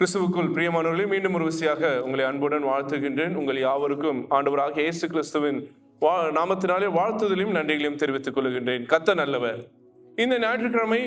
கிறிஸ்துவுக்குள் பிரியமானவர்களே, மீண்டும் ஒரு விசையாக உங்களை அன்புடன் வாழ்த்துகின்றேன். உங்கள் யாவருக்கும் ஆண்டவராக இயேசு கிறிஸ்துவின் நாமத்தினாலே வாழ்த்துதலையும் நன்றிகளையும் தெரிவித்துக் கொள்கின்றேன். கர்த்தர் நல்லவர். இந்த ஞாயிற்றுக்கிழமை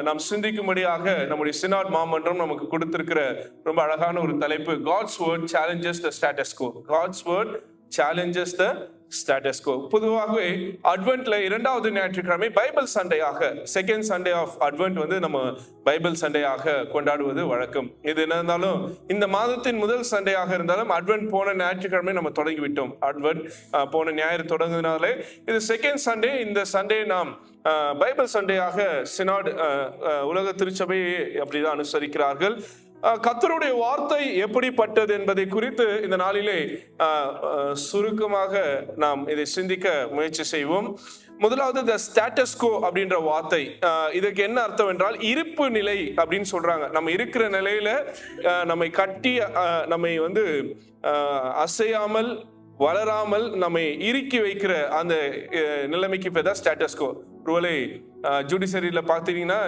நாம் சிந்திக்கும்படியாக நம்முடைய சினாட் மாமன்றம் நமக்கு கொடுத்திருக்கிற ரொம்ப அழகான ஒரு தலைப்பு, God's word challenges the status quo. God's word challenges the status quo. பொதுவாகவே அட்வென்ட்ல இரண்டாவது ஞாயிற்றுக்கிழமை பைபிள் சண்டையாக, செகண்ட் சண்டே ஆஃப் அட்வென்ட் வந்து நம்ம பைபிள் சண்டையாக கொண்டாடுவது வழக்கம். இது என்ன இருந்தாலும் இந்த மாதத்தின் முதல் சண்டையாக இருந்தாலும் அட்வென்ட் போன ஞாயிற்றுக்கிழமை நம்ம தொடங்கிவிட்டோம். அட்வென்ட் போன ஞாயிறு தொடங்குனாலே இது செகண்ட் சண்டே. இந்த சண்டே நாம் பைபிள் சண்டையாக சினாட் உலக திருச்சபையை அப்படிதான் அனுசரிக்கிறார்கள். கர்த்தருடைய வார்த்தை எப்படிப்பட்டது என்பதை குறித்து இந்த நாளிலே சுருக்கமாக நாம் இதை சிந்திக்க முயற்சி செய்வோம். முதலாவது த ஸ்டேட்டஸ் கோ அப்படின்ற வார்த்தை, இதுக்கு என்ன அர்த்தம் என்றால் இருப்பு நிலை அப்படின்னு சொல்றாங்க. நம்ம இருக்கிற நிலையில நம்மை கட்டி நம்மை வந்து அசையாமல் வளராமல் நம்மை இறுக்கி வைக்கிற அந்த நிலைமைக்கு பேர் தான் ஸ்டேட்டஸ் கோ. ஒருவேளை ஜுடிஷரியில பார்த்தீங்கன்னா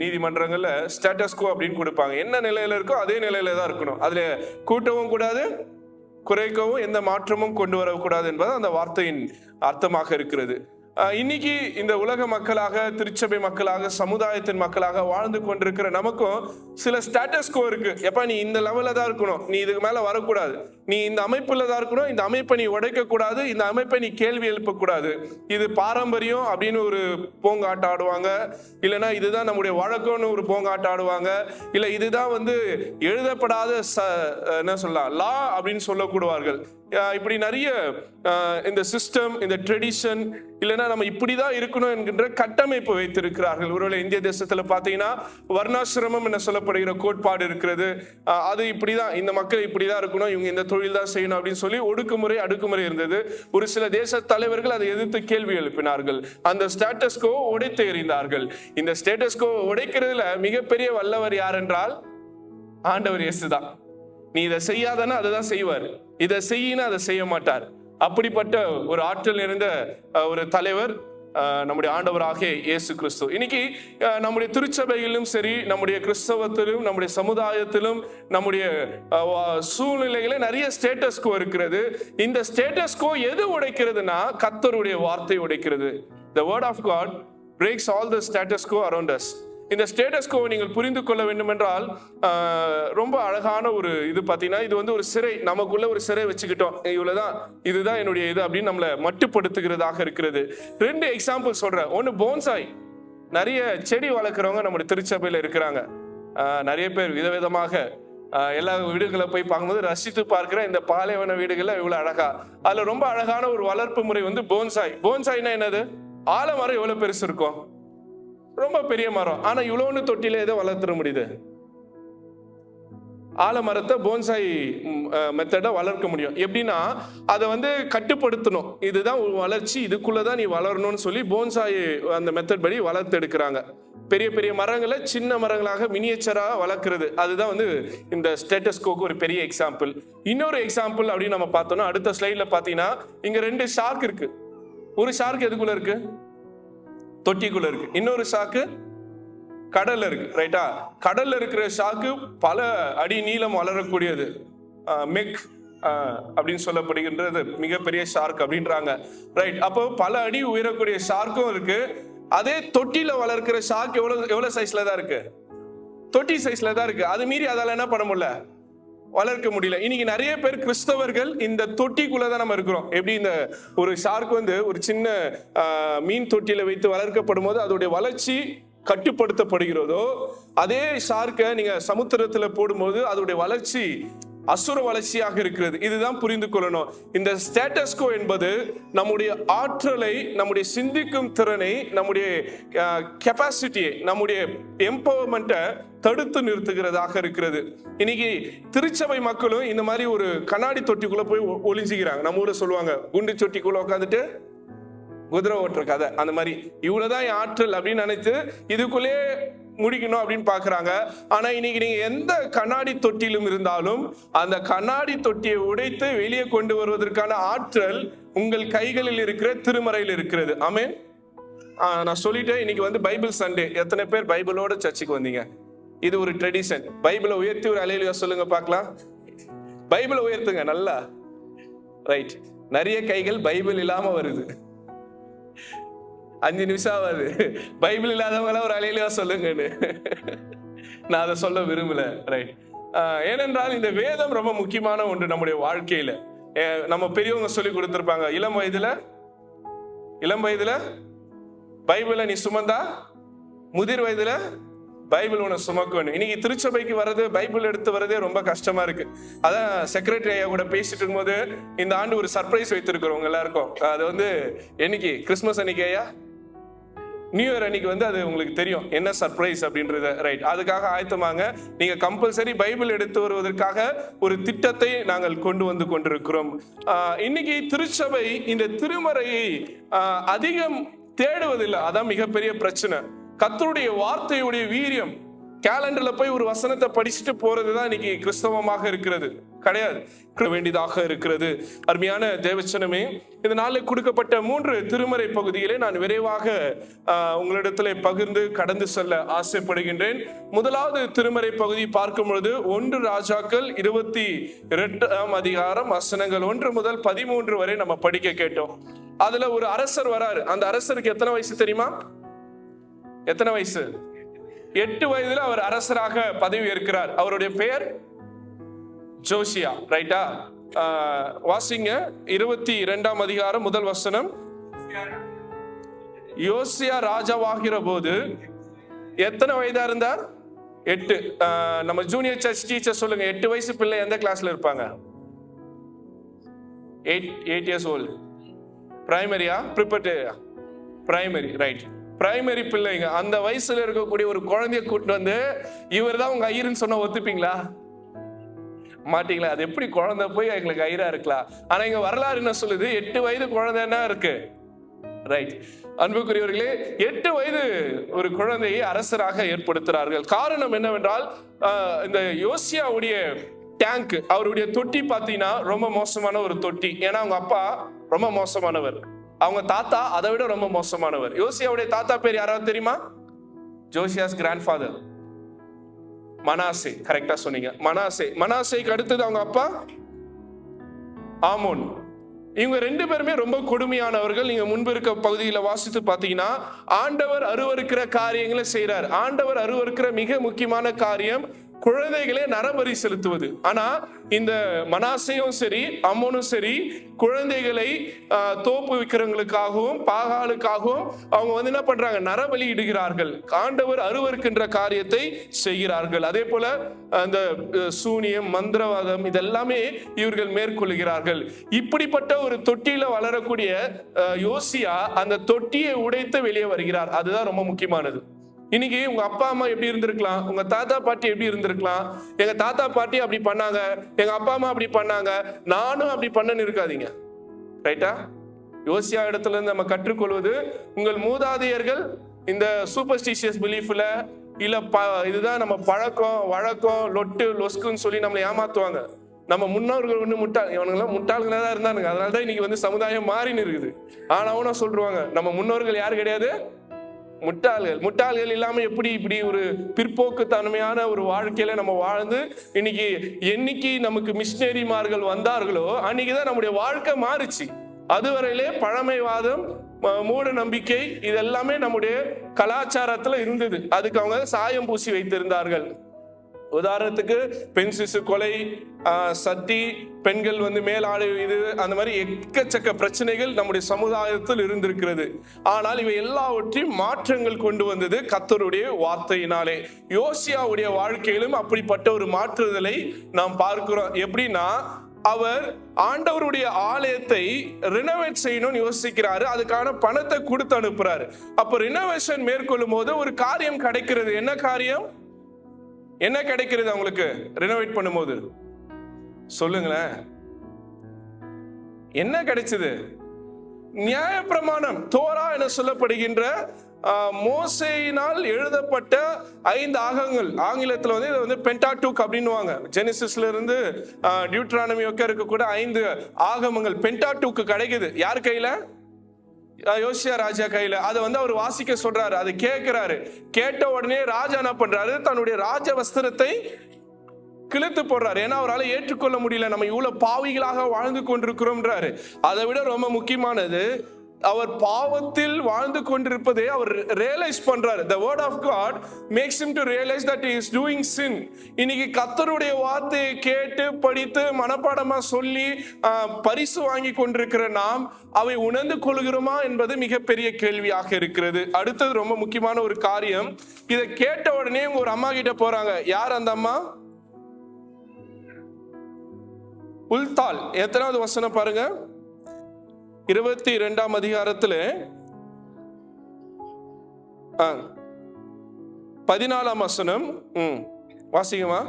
நீதிமன்றங்கள்ல ஸ்டேட்டஸ் கோ அப்படின்னு கொடுப்பாங்க. என்ன நிலையில இருக்கோ அதே நிலையில தான் இருக்கணும். அதுல கூட்டவும் கூடாது, குறைக்கவும் எந்த மாற்றமும் கொண்டு வரக்கூடாது என்பது அந்த வார்த்தையின் அர்த்தமாக இருக்கிறது. இன்னைக்கு இந்த உலக மக்களாக, திருச்சபை மக்களாக, சமுதாயத்தின் மக்களாக வாழ்ந்து கொண்டிருக்கிற நமக்கும் சில ஸ்டேட்டஸ் கோ இருக்கு. எப்ப நீ இந்த லெவல்ல தான் இருக்கணும், நீ இதுக்கு மேல வரக்கூடாது, நீ இந்த அமைப்புல தான் இருக்கணும், இந்த அமைப்பை நீ உடைக்க கூடாது, இந்த அமைப்பை நீ கேள்வி எழுப்பக்கூடாது, இது பாரம்பரியம் அப்படின்னு ஒரு போங்காட்டம் ஆடுவாங்க, இல்லைன்னா இதுதான் நம்முடைய வழக்கம்னு ஒரு போங்காட்டம் ஆடுவாங்க, இல்ல இதுதான் வந்து எழுதப்படாத என்ன சொல்லலாம் லா அப்படின்னு சொல்லக்கூடுவார்கள். இப்படி நிறைய இந்த சிஸ்டம், இந்த ட்ரெடிஷன், இல்லைன்னா நம்ம இப்படிதான் இருக்கணும் என்கின்ற கட்டமைப்பு வைத்திருக்கிறார்கள். ஒருவேளை இந்திய தேசத்துல பாத்தீங்கன்னா வர்ணாசிரமம் என்ன சொல்லப்படுகிற கோட்பாடு இருக்கிறது. அது இப்படிதான், இந்த மக்கள் இப்படிதான் இருக்கணும், இவங்க இந்த தொழில் தான் செய்யணும் அப்படின்னு சொல்லி ஒடுக்குமுறை, அடுக்குமுறை இருந்தது. ஒரு சில தேச தலைவர்கள் அதை எதிர்த்து கேள்வி எழுப்பினார்கள். அந்த ஸ்டேட்டஸ் கோ உடைத்து எறிந்தார்கள். இந்த ஸ்டேட்டஸ் கோ உடைக்கிறதுல மிகப்பெரிய வல்லவர் யார் என்றால் ஆண்டவர் இயேசுதான். நீ இதை செய்யாதனா அதுதான் செய்வார், இதை செய்யினா அதை செய்ய மாட்டார். அப்படிப்பட்ட ஒரு ஆற்றல் நிறைந்த ஒரு தலைவர் நம்முடைய ஆண்டவராக இயேசு கிறிஸ்து. இன்னைக்கு நம்முடைய திருச்சபையிலும் சரி, நம்முடைய கிறிஸ்தவத்திலும், நம்முடைய சமுதாயத்திலும், நம்முடைய சூழ்நிலைகள நிறைய ஸ்டேட்டஸ் கோ இருக்கிறது. இந்த ஸ்டேட்டஸ் கோ எது உடைக்கிறதுனா கர்த்தருடைய வார்த்தை உடைக்கிறது. The word of God breaks all the status quo around us. இந்த ஸ்டேட்டஸ் கோவை நீங்கள் புரிந்து கொள்ள வேண்டும் என்றால் ரொம்ப அழகான ஒரு இது பார்த்தீங்கன்னா, இது வந்து ஒரு சிறை, நமக்குள்ள ஒரு சிறை வச்சுக்கிட்டோம், இவ்வளவுதான், இதுதான் என்னுடைய இது அப்படின்னு நம்மளை மட்டுப்படுத்துகிறதாக இருக்கிறது. 2 எக்ஸாம்பிள் சொல்றேன். ஒன்று போன்சாய். நிறைய செடி வளர்க்குறவங்க நம்முடைய திருச்சபையில் இருக்கிறாங்க. நிறைய பேர் விதவிதமாக எல்லா வீடுகளை போய் பார்க்கும்போது ரசித்து பார்க்கிற இந்த பாலைவன வீடுகள்ல இவ்வளவு அழகா, அதுல ரொம்ப அழகான ஒரு வளர்ப்பு முறை வந்து போன்சாய். போன்சாய்னா என்னது? ஆலமரம் எவ்வளவு பெருசு இருக்கும், ரொம்ப பெரிய மரம், ஆனா இவ்வளவுன்னு தொட்டில ஏதோ வளர்த்துற முடியுது. ஆலமரத்தை போன்சாய் மெத்தட வளர்க்க முடியும். எப்படின்னா அதை வந்து கட்டுப்படுத்தணும், இதுதான் வளர்ச்சி, இதுக்குள்ளதான் நீ வளரணும்னு சொல்லி போன்சாய் அந்த மெத்தட் படி வளர்த்து எடுக்கிறாங்க. பெரிய பெரிய மரங்களை சின்ன மரங்களாக மினியேச்சரா வளர்க்கிறது. அதுதான் வந்து இந்த ஸ்டேட்டஸ் கோக்கு ஒரு பெரிய எக்ஸாம்பிள். இன்னொரு எக்ஸாம்பிள் அப்படின்னு நம்ம பார்த்தோம்னா அடுத்த ஸ்லைட்ல பாத்தீங்கன்னா இங்க 2 ஷார்க் இருக்கு. ஒரு ஷார்க் எதுக்குள்ள இருக்கு? தொட்டிக்குள்ள இருக்கு. இன்னொரு ஷாக்கு கடல்ல இருக்கு. ரைட்டா? கடல்ல இருக்கிற ஷாக்கு பல அடி நீளம் வளரக்கூடியது, மெக் அப்படின்னு சொல்லப்படுகின்றது மிகப்பெரிய ஷார்க் அப்படின்றாங்க. ரைட்? அப்போ பல அடி உயரக்கூடிய ஷார்க்கும் இருக்கு. அதே தொட்டில வளர்க்கிற ஷார்க் எவ்வளவு சைஸ்ல தான் இருக்கு? தொட்டி சைஸ்ல தான் இருக்கு. அது மீறி அதால என்ன பண்ண முடியல, வளர்க்க முடியல. இன்னைக்கு நிறைய பேர் கிறிஸ்தவர்கள் இந்த தொட்டிக்குள்ளதான் நம்ம இருக்கிறோம். எப்படி இந்த ஒரு ஷார்க் வந்து ஒரு சின்ன மீன் தொட்டியில வைத்து வளர்க்கப்படும் போது அதோடைய வளர்ச்சி கட்டுப்படுத்தப்படுகிறதோ, அதே ஷார்க்கை நீங்க சமுத்திரத்துல போடும்போது அதோடைய வளர்ச்சி அசுர வளர்ச்சியாக இருக்கிறது. இதுதான் புரிந்து கொள்ளணும். இந்த ஸ்டேட்டஸ் கோ என்பது நம்முடைய ஆற்றலை, நம்முடைய சிந்திக்கும் திறனை, நம்முடைய கெப்பாசிட்டியை, நம்முடைய எம்பவர்மெண்ட்டை தடுத்து நிறுத்துகிறதாக இருக்கிறது. இன்னைக்கு திருச்சபை மக்களும் இந்த மாதிரி ஒரு கண்ணாடி தொட்டிக்குள்ள போய் ஒளிஞ்சுக்கிறாங்க. நம்ம ஊரை சொல்லுவாங்க, குண்டு தொட்டிக்குள்ள உட்காந்துட்டு குதிரை ஓட்டுற கதை. அந்த மாதிரி இவ்வளவுதான் என் ஆற்றல் அப்படின்னு நினைத்து இதுக்குள்ளே முடிக்கணும் அப்படின்னு பாக்குறாங்க. ஆனா இன்னைக்கு நீங்க எந்த கண்ணாடி தொட்டிலும் இருந்தாலும் அந்த கண்ணாடி தொட்டியை உடைத்து வெளியே கொண்டு வருவதற்கான ஆற்றல் உங்கள் கைகளில் இருக்கிற திருமறையில் இருக்கிறது. ஆமென். நான் சொல்லிட்டேன். இன்னைக்கு வந்து பைபிள் சண்டே. எத்தனை பேர் பைபிளோட சர்ச்சுக்கு வந்தீங்க? இது ஒரு ட்ரெடிஷன். பைபிளை உயர்த்தி ஒரு அல்லேலூயா சொல்லுங்க பார்க்கலாம். பைபிளை உயர்த்துங்க நல்லா. ரைட். நிறைய கைகள் பைபிள் இல்லாம வருது. 5 நிமிஷம் ஆகாது பைபிள் இல்லாதவங்களாம் ஒரு அல்லேலூயா சொல்லுங்கன்னு. நான் அதை சொல்ல விரும்பல. ரைட். ஏனென்றால் இந்த வேதம் ரொம்ப முக்கியமான ஒன்று நம்முடைய வாழ்க்கையில. நம்ம பெரியவங்க சொல்லி கொடுத்திருப்பாங்க, இளம் வயதுல பைபிளை நீ சுமந்தா முதிர் வயதுல பைபிள் உன்னை சுமக்கணும். இன்னைக்கு திருச்சபைக்கு வர்றது, பைபிள் எடுத்து வர்றதே ரொம்ப கஷ்டமா இருக்கு. அதான் செக்ரட்டரி ஐயா கூட பேசிட்டு இருக்கும்போது, இந்த ஆண்டு ஒரு சர்ப்ரைஸ் வைத்திருக்கிறோம் உங்க எல்லாருக்கும். அது என்னைக்கு? கிறிஸ்துமஸ் அன்னைக்கு ஐயா, நியூ இயர் அன்னைக்கு அது உங்களுக்கு தெரியும் என்ன சர்ப்ரைஸ் அப்படின்றது. ரைட். அதுக்காக ஆயத்தமாங்க. நீங்க கம்பல்சரி பைபிள் எடுத்து வருவதற்காக ஒரு திட்டத்தை நாங்கள் கொண்டு வந்து கொண்டிருக்கிறோம். இன்னைக்கு திருச்சபை இந்த திருமறையை அதிகம் தேடுவதில்லை. அதான் மிகப்பெரிய பிரச்சனை. கர்த்தருடைய வார்த்தையுடைய வீரியம், கேலண்டர்ல போய் ஒரு வசனத்தை படிச்சுட்டு போறதுதான் இன்னைக்கு கிறிஸ்தவமாக இருக்கிறது கிடையாது, வேண்டியதாக இருக்கிறது. அருமையான தேவச்சனமே, இந்த நாளில் கொடுக்கப்பட்ட 3 திருமறை பகுதியிலே நான் விரைவாக உங்களிடத்திலே பகிர்ந்து கடந்து செல்ல ஆசைப்படுகின்றேன். முதலாவது திருமறை பகுதி பார்க்கும் பொழுது 1 ராஜாக்கள் 22ஆம் அதிகாரம் வசனங்கள் 1 முதல் 13 வரை நம்ம படிக்க கேட்டோம். அதுல ஒரு அரசர் வராரு. அந்த அரசருக்கு எத்தனை வயசு தெரியுமா? எத்தனை வயசு? 8 வயதுல அவர் அரசராக பதவி ஏற்கிறார். அவருடைய பெயர் ஜோசியா. ரைட்டா? வாசிங்க 22ஆம் அதிகாரம் முதல் வசனம். யோசியா ராஜாவாகிற போது எத்தனை வயதா இருந்தார்? 8. நம்ம ஜூனியர் சர்ச் டீச்சர் சொல்லுங்க, 8 வயசு பிள்ளை எந்த கிளாஸ்ல இருப்பாங்க? 8 years old. பிரைமரியா ப்ரிப்பரேட்டரியா? பிரைமரி. ரைட். பிரைமரி பிள்ளைங்க. அந்த வயசுல இருக்கக்கூடிய ஒரு குழந்தைய கூட்டு இவர் தான் உங்க ஐயர்னு சொன்னா ஒத்துப்பீங்களா? மாட்டீங்களா? அது எப்படி குழந்தை போய் எங்களுக்கு ஐயரா இருக்கலாம்? ஆனா இங்க வரலாறு என்ன சொல்லுது? 8 வயது குழந்தைன்னா இருக்கு. ரைட். அன்புக்குரியவர்களே, 8 வயது ஒரு குழந்தையை அரசராக ஏற்படுத்துகிறார்கள். காரணம் என்னவென்றால், இந்த யோசியாவுடைய டேங்க், அவருடைய தொட்டி பாத்தீங்கன்னா ரொம்ப மோசமான ஒரு தொட்டி. ஏன்னா அவங்க அப்பா ரொம்ப மோசமானவர், அவங்க தாத்தா அதை விட ரொம்ப மோசமானவர். யோசியாவுடைய தாத்தா பேர் யாராவது தெரியுமா? ஜோசியாஸ் கிராண்ட்ஃபாதர் மனாசே. கரெக்டா சொன்னீங்க, மனாசே. மனாசேக்கு அடுத்தது அவங்க அப்பா ஆமோன். இவங்க 2 பேருமே ரொம்ப கொடுமையானவர்கள். நீங்க முன்பு இருக்க பகுதியில வாசித்து பாத்தீங்கன்னா, ஆண்டவர் அருவருக்கிற காரியங்களை செய்யறார். ஆண்டவர் அருவருக்கிற மிக முக்கியமான காரியம் குழந்தைகளே நரபலி செலுத்துவது. ஆனா இந்த மனாசையும் சரி அம்மோனும் சரி குழந்தைகளை தோப்பு விக்கிறவங்களுக்காகவும் பாகாலுக்காகவும் அவங்க என்ன பண்றாங்க? நரபலி இடுகிறார்கள். ஆண்டவர் அருவருக்கின்ற காரியத்தை செய்கிறார்கள். அதே போல அந்த சூனியம், மந்திரவாதம் இதெல்லாமே இவர்கள் மேற்கொள்கிறார்கள். இப்படிப்பட்ட ஒரு தொட்டியில வளரக்கூடிய யோசியா அந்த தொட்டியை உடைத்து வெளியே வருகிறார். அதுதான் ரொம்ப முக்கியமானது. இன்னைக்கு உங்க அப்பா அம்மா எப்படி இருந்திருக்கலாம், உங்க தாத்தா பாட்டி எப்படி இருந்திருக்கலாம். எங்க தாத்தா பாட்டி அப்படி பண்ணாங்க, எங்க அப்பா அம்மா அப்படி பண்ணாங்க, நானும் அப்படி பண்ணன்னு இருக்காதீங்க. ரைட்டா? யோசியா இடத்துல இருந்து நம்ம கற்றுக்கொள்வது, உங்கள் மூதாதையர்கள் இந்த சூப்பர்ஸ்டிஷியஸ் பிலீஃப்ல இல்ல இதுதான் நம்ம பழக்கம் வழக்கம் லொட்டு லொஸ்குன்னு சொல்லி நம்மளை ஏமாத்துவாங்க. நம்ம முன்னோர்கள் இவனுங்களாம் முட்டாள்களா தான் இருந்தானுங்க. அதனாலதான் இன்னைக்கு சமுதாயம் மாறின்னு இருக்குது. ஆனா சொல்றாங்க, நம்ம முன்னோர்கள் யாரு கிடையாது, முட்டாள்கள் இல்லாம எப்படி இப்படி ஒரு பிற்போக்குத்தன்மையான ஒரு வாழ்க்கையில நம்ம வாழ்ந்து இன்னைக்கு என்னைக்கு நமக்கு மிஷினரிமார்கள் வந்தார்களோ அன்னைக்குதான் நம்முடைய வாழ்க்கை மாறுச்சு. அதுவரையிலே பழமைவாதம், மூட நம்பிக்கை இதெல்லாமே நம்முடைய கலாச்சாரத்துல இருந்தது. அதுக்கு அவங்க சாயம் பூசி வைத்திருந்தார்கள். உதாரணத்துக்கு பெண் சிசு கொலை, சத்தி, பெண்கள் மேலாடை இது, அந்த மாதிரி எக்கச்சக்க பிரச்சனைகள் நம்முடைய சமுதாயத்தில் இருந்திருக்கிறது. ஆனால் இவை எல்லாவற்றையும் மாற்றங்கள் கொண்டு வந்தது கர்த்தருடைய வார்த்தையினாலே. யோசியாவுடைய வாழ்க்கையிலும் அப்படிப்பட்ட ஒரு மாற்றுதலை நாம் பார்க்கிறோம். எப்படின்னா, அவர் ஆண்டவருடைய ஆலயத்தை ரினோவேட் செய்யணும்னு யோசிக்கிறாரு. அதுக்கான பணத்தை கொடுத்து அனுப்புறாரு. அப்ப ரினோவேஷன் மேற்கொள்ளும் போது ஒரு காரியம் கிடைக்கிறது. என்ன காரியம்? என்ன கிடைக்கிறது அவங்களுக்கு ரினோவேட் பண்ணும்போது? சொல்லுங்களேன், என்ன கிடைச்சது? நியாயப்பிரமாணம், தோரா என சொல்லப்படுகின்ற மோசேயினால் எழுதப்பட்ட 5 ஆகங்கள். ஆங்கிலத்துல இதை பென்டாடூக் அப்படின்னுவாங்க. ஜெனிசிஸ்ல இருந்து டியூட்ரானமி இருக்கக்கூடிய 5 ஆகமங்கள் பென்டாடூக் கிடைக்குது. யார் கையில? யோசியா ராஜா கையில அதை அவர் வாசிக்க சொல்றாரு. அதை கேட்கிறாரு. கேட்ட உடனே ராஜா என்ன பண்றாரு, தன்னுடைய ராஜ வஸ்திரத்தை கிழித்து போடுறாரு. ஏன்னா அவரால் ஏற்றுக்கொள்ள முடியல, நம்ம இவ்வளவு பாவிகளாக வாழ்ந்து கொண்டிருக்கிறோம்ன்றாரு. அதை விட ரொம்ப முக்கியமானது, அவர் பாவத்தில் வாழ்ந்து கொண்டிருப்பதை அவர் ரியலைஸ் பண்றாரு. The word of God makes him to realize that he is doing sin. இன்னைக்கு கர்த்தருடைய வார்த்தையை கேட்டு படித்து மனப்பாடமா சொல்லி பரிசு வாங்கி கொண்டிருக்கிற நாம் அவை உணர்ந்து கொள்கிறோமா என்பது மிகப்பெரிய கேள்வியாக இருக்கிறது. அடுத்தது ரொம்ப முக்கியமான ஒரு காரியம், இதை கேட்ட உடனே ஒரு அம்மா கிட்ட போறாங்க. யார் அந்த அம்மா? உல்தாள். எத்தனாவது வசனம் பாருங்க, 22ஆம் அதிகாரத்துல 14ஆம் வசனம். வாசிக்குமா?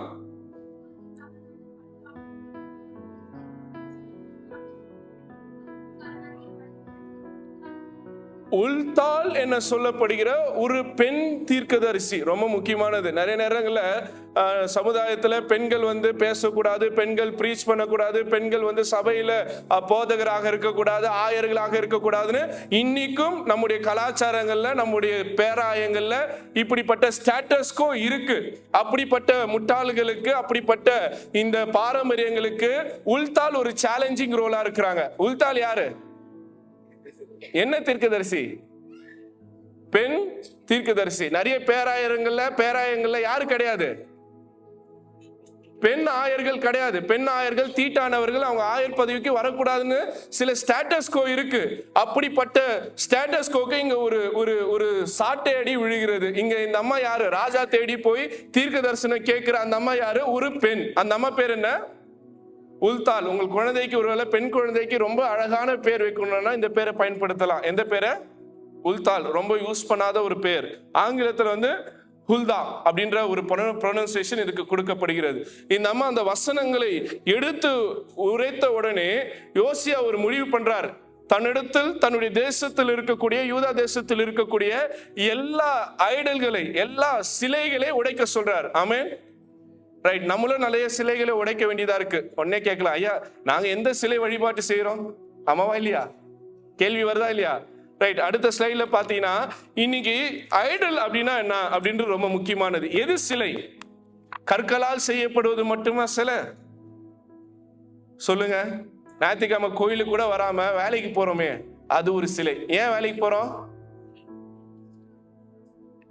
உல்தாள் என்ன சொல்லப்படுகிற ஒரு பெண் தீர்க்கதரிசி. ரொம்ப முக்கியமானது. நிறைய நேரங்கள்ல சமுதாயத்துல பெண்கள் பேசக்கூடாது, பெண்கள் பிரீச் பண்ணக்கூடாது, பெண்கள் சபையில போதகராக இருக்கக்கூடாது, ஆயர்களாக இருக்கக்கூடாதுன்னு இன்னைக்கும் நம்முடைய கலாச்சாரங்கள்ல, நம்முடைய பேராயங்கள்ல இப்படிப்பட்ட ஸ்டேட்டஸ்கோ இருக்கு. அப்படிப்பட்ட முட்டாள்களுக்கு, அப்படிப்பட்ட இந்த பாரம்பரியங்களுக்கு உல்தாள் ஒரு சேலஞ்சிங் ரோலா இருக்கிறாங்க. உல்தாள் யாரு? என்ன தீர்க்கதரிசி? பெண் தீர்க்கதரிசி. நிறைய பேராயங்கள்ல யாரு கிடையாது? பெண் ஆயர்கள் கிடையாது. பெண் ஆயர்கள் தீட்டானவர்கள், அவங்க ஆயர் பதவிக்கு வரக்கூடாதுன்னு சில ஸ்டேட்டஸ்கோ இருக்கு. அப்படிப்பட்ட ஸ்டேட்டஸ்கோக்கு இங்க ஒரு சாட்டை அடி விழுகிறது. இங்க இந்த அம்மா யாரு? ராஜா தேடி போய் தீர்க்க தரிசனம் கேட்கிற அந்த அம்மா யாரு? ஒரு பெண். அந்த அம்மா பேர் என்ன? உல்தாள். உங்கள் குழந்தைக்கு, ஒருவேளை பெண் குழந்தைக்கு ரொம்ப அழகான பேர் வைக்கணும்னா இந்த பேரை பயன்படுத்தலாம். எந்த பேரை? உல்தாள். ரொம்ப யூஸ் பண்ணாத ஒரு பேர். ஆங்கிலத்தில் ஹுல்தா அப்படின்ற ஒரு ப்ரொனன்சியேஷன் இதுக்கு கொடுக்கப்படுகிறது. இந்த அம்மா அந்த வசனங்களை எடுத்து உரைத்த உடனே யோசியா ஒரு முடிவு பண்றார். தன்னிடத்தில், தன்னுடைய தேசத்தில் இருக்கக்கூடிய, யூதா தேசத்தில் இருக்கக்கூடிய எல்லா ஐடல்களை, எல்லா சிலைகளை உடைக்க சொல்றார். ஆமென். ரைட். நம்மளும் நிறைய சிலைகளை உடைக்க வேண்டியதா இருக்கு. உடனே கேட்கலாம், ஐயா நாங்க எந்த சிலை வழிபாட்டு செய்யறோம்? ஆமாவா இல்லையா? கேள்வி வருதா இல்லையா? ரைட். அடுத்த ஸ்லைட்ல பாத்தீங்கன்னா, இன்னைக்கு ஐடல் அப்படின்னா என்ன அப்படின்றது ரொம்ப முக்கியமானது. எது சிலை? கற்களால் செய்யப்படுவது மட்டுமா சிலை? சொல்லுங்க. ஞாயிற்றுக்கிழமை கோயிலுக்கு கூட வராம வேலைக்கு போறோமே, அது ஒரு சிலை. ஏன் வேலைக்கு போறோம்?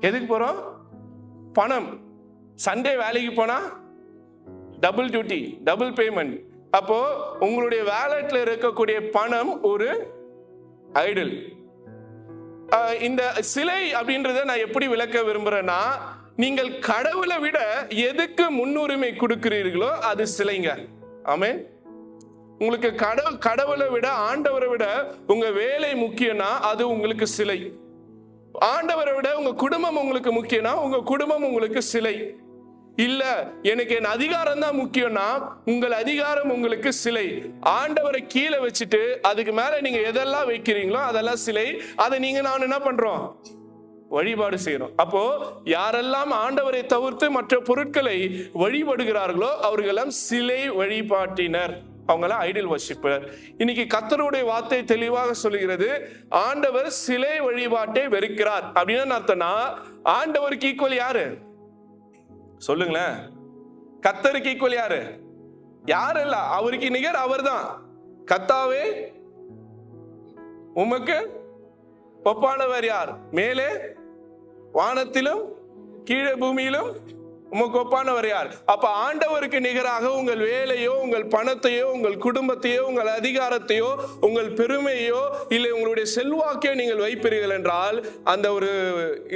எதுக்கு போறோம்? பணம். சண்டே வேலைக்கு போனா டபுள் டியூட்டி, டபுள் பேமெண்ட். அப்போ உங்களுடைய வேலட்ல இருக்கக்கூடிய பணம் ஒரு ஐடல். இந்த சிலை அப்படின்றத நான் எப்படி விளக்க விரும்புறேன்னா, நீங்கள் கடவுளை விட எதுக்கு முன்னுரிமை கொடுக்கிறீர்களோ அது சிலைங்க. ஆமென். உங்களுக்கு கடவுளை விட, ஆண்டவரை விட உங்க வேலை முக்கியம்னா அது உங்களுக்கு சிலை. ஆண்டவரை விட உங்க குடும்பம் உங்களுக்கு முக்கியம்னா உங்க குடும்பம் உங்களுக்கு சிலை. இல்ல எனக்கு என் அதிகாரம் தான் முக்கியம்னா உங்கள் அதிகாரம் உங்களுக்கு சிலை. ஆண்டவரை கீழே வச்சுட்டு அதுக்கு மேல நீங்க எதெல்லாம் வைக்கிறீங்களோ அதெல்லாம் சிலை. அதை நான் என்ன பண்றோம்? வழிபாடு செய்யறோம். அப்போ யாரெல்லாம் ஆண்டவரை தவிர்த்து மற்ற பொருட்களை வழிபடுகிறார்களோ அவர்களெல்லாம் சிலை வழிபாட்டினர், அவங்களாம் ஐடல் வர்ஷிப்பர். இன்னைக்கு கர்த்தருடைய வார்த்தை தெளிவாக சொல்லுகிறது, ஆண்டவர் சிலை வழிபாட்டை வெறுக்கிறார். அப்படின்னு அர்த்தம்னா ஆண்டவருக்கு ஈக்குவல் யாரு? சொல்லுங்களேன். கர்த்தருக்கு ஈக்குவல் யாரு? யாரு இல்ல, அவருக்கு நிகர் அவர் தான். கர்த்தாவே உமக்கு ஒப்பானவர் யார்? மேலே வானத்திலும் கீழே பூமியிலும் உமக்கு ஒப்பானவர் யார்? அப்ப ஆண்டவருக்கு நிகராக உங்கள் வேலையோ, உங்கள் பணத்தையோ, உங்கள் குடும்பத்தையோ, உங்கள் அதிகாரத்தையோ, உங்கள் பெருமையோ, இல்லை உங்களுடைய செல்வாக்கையோ நீங்கள் வைப்பீர்கள் என்றால், அந்த ஒரு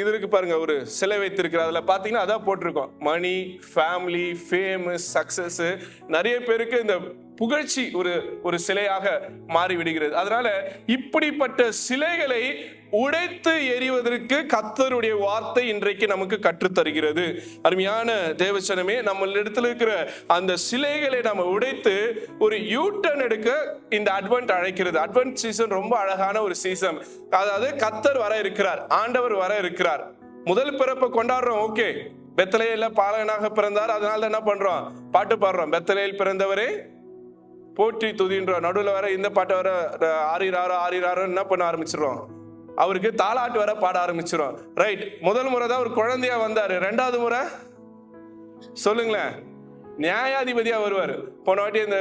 இது இருக்கு பாருங்க, ஒரு சிலை வைத்திருக்கிற, அதுல பாத்தீங்கன்னா அதான் போட்டிருக்கோம், மணி, ஃபேமிலி, ஃபேம், சக்சஸ். நிறைய பேருக்கு இந்த புகழ்ச்சி ஒரு சிலையாக மாறிவிடுகிறது. அதனால இப்படிப்பட்ட சிலைகளை உடைத்து எறிவதற்கு கர்த்தருடைய வார்த்தை இன்றைக்கு நமக்கு கற்றுத்தருகிறது. அருமையான தேவச்சனமே, நம்ம இடத்துல இருக்கிற அந்த சிலைகளை நம்ம உடைத்து ஒரு யூட்டர்ன் எடுக்க இந்த அட்வென்ட் அழைக்கிறது. அட்வென்ட் சீசன் ரொம்ப அழகான ஒரு சீசன். அதாவது கர்த்தர் வர இருக்கிறார், ஆண்டவர் வர இருக்கிறார். முதல் பிறப்பை கொண்டாடுறோம், ஓகே. பெத்லகேமில் பாலகனாக பிறந்தார், அதனால என்ன பண்றோம்? பாட்டு பாடுறோம், பெத்லகேமில் பிறந்தவரே போற்றி துதின்றோம். நடுவில் வர இந்த பாட்டை வர ஆறிராரோ என்ன பண்ண ஆரம்பிச்சிடுறோம், அவருக்கு தாலாட்டு வர பாட ஆரம்பிச்சிடும். ரைட், முதல் முறை தான் ஒரு குழந்தையா வந்தாரு, ரெண்டாவது முறை சொல்லுங்களேன் நியாயாதிபதியா வருவார். போன வாட்டி இந்த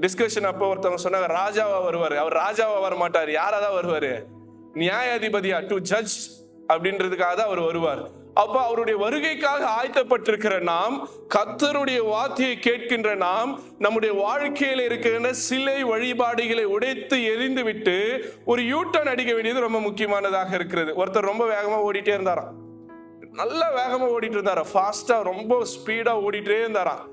டிஸ்கஷன் அப்போ ஒருத்தவங்க சொன்னாங்க ராஜாவா வருவாரு. அவர் ராஜாவா வர மாட்டார், யாராதான் வருவாரு, நியாயாதிபதியா, டு ஜட்ஜ் அப்படின்றதுக்காக தான் அவர் வருவார். அப்ப அவருடைய வருகைக்காக ஆயத்தப்பட்டிருக்கிற நாம், கர்த்தருடைய வார்த்தையை கேட்கின்ற நாம், நம்முடைய வாழ்க்கையில் இருக்கின்ற சிலை வழிபாடுகளை உடைத்து எரிந்து விட்டு ஒரு யூட்டர்ன் அடிக்க வேண்டியது ரொம்ப முக்கியமானதாக இருக்கிறது. ஒருத்தர் ரொம்ப வேகமா ஓடிட்டே இருந்தாராம், நல்ல வேகமா ஓடிட்டு இருந்தாரா, ஃபாஸ்டா ரொம்ப ஸ்பீடா ஓடிட்டே இருந்தாராம்.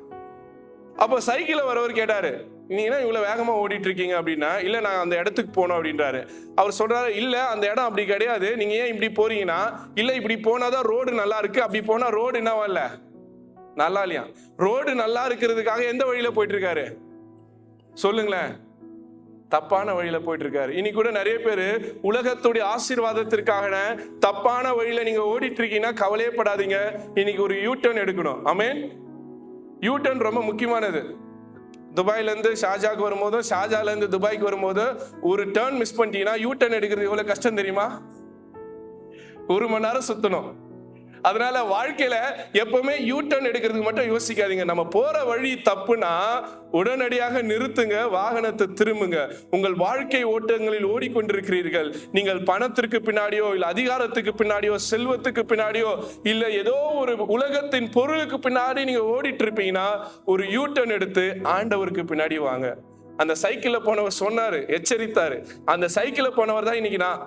அப்போ சைக்கிள்ல வரவர் கேட்டாரு, நீங்க இவ்வளவு வேகமா ஓடிட்டு இருக்கீங்க அப்படின்னா, இல்ல நான் அந்த இடத்துக்கு போனோம் அப்படின்றாரு. அவர் சொல்றாரு, இல்ல அந்த இடம் அப்படி கிடையாது, நீங்க ஏன் இப்படி போறீங்கன்னா, இல்ல இப்படி போனாதான் ரோடு நல்லா இருக்கு, அப்படி போனா ரோடு என்னவா இல்ல நல்லா இல்லையா. ரோடு நல்லா இருக்கிறதுக்காக எந்த வழியில போயிட்டு இருக்காரு சொல்லுங்களேன், தப்பான வழியில போயிட்டு இருக்காரு. இனி கூட நிறைய பேரு உலகத்துடைய ஆசீர்வாதத்திற்காக தப்பான வழியில நீங்க ஓடிட்டு இருக்கீங்கன்னா கவலையப்படாதீங்க, இன்னைக்கு ஒரு யூட்டர்ன் எடுக்கணும். ஆமென். யூட்டர்ன் ரொம்ப முக்கியமானது. துபாயில இருந்து ஷார்ஜாக்கு வரும்போது, ஷார்ஜால இருந்து துபாய்க்கு வரும்போது ஒரு டர்ன் மிஸ் பண்ணிட்டீங்கன்னா யூட்டர்ன் எடுக்கிறது எவ்வளவு கஷ்டம் தெரியுமா? 1 மணி நேரம் சுத்தணும். அதனால வாழ்க்கையில எப்பவுமே யூட்டர்ன் எடுக்கிறதுக்கு மட்டும் யோசிக்காதீங்க. நம்ம போற வழி தப்புனா உடனடியாக நிறுத்துங்க, வாகனத்தை திரும்புங்க. உங்கள் வாழ்க்கை ஓட்டங்களில் ஓடிக்கொண்டிருக்கிறீர்கள். நீங்கள் பணத்திற்கு பின்னாடியோ, இல்ல அதிகாரத்துக்கு பின்னாடியோ, செல்வத்துக்கு பின்னாடியோ, இல்ல ஏதோ ஒரு உலகத்தின் பொருளுக்கு பின்னாடி நீங்க ஓடிட்டு இருப்பீங்கன்னா ஒரு யூட்டர்ன் எடுத்து ஆண்டவருக்கு பின்னாடி வாங்க. அந்த சைக்கிள்ல போனவர் சொன்னாரு, எச்சரித்தாரு. அந்த சைக்கிள்ல போனவர் தான் இன்னைக்கு நான்